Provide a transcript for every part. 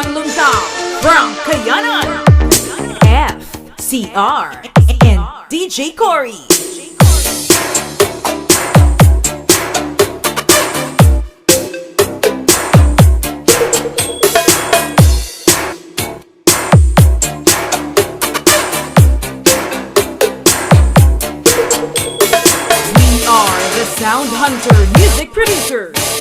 Lungtao from Kayanan, FCR, and DJ CORY. We are the Sound Hunter Music Producers.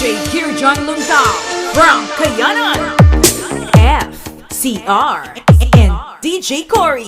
DJ Lungtao from Kayanan, FCR, and DJ CORY.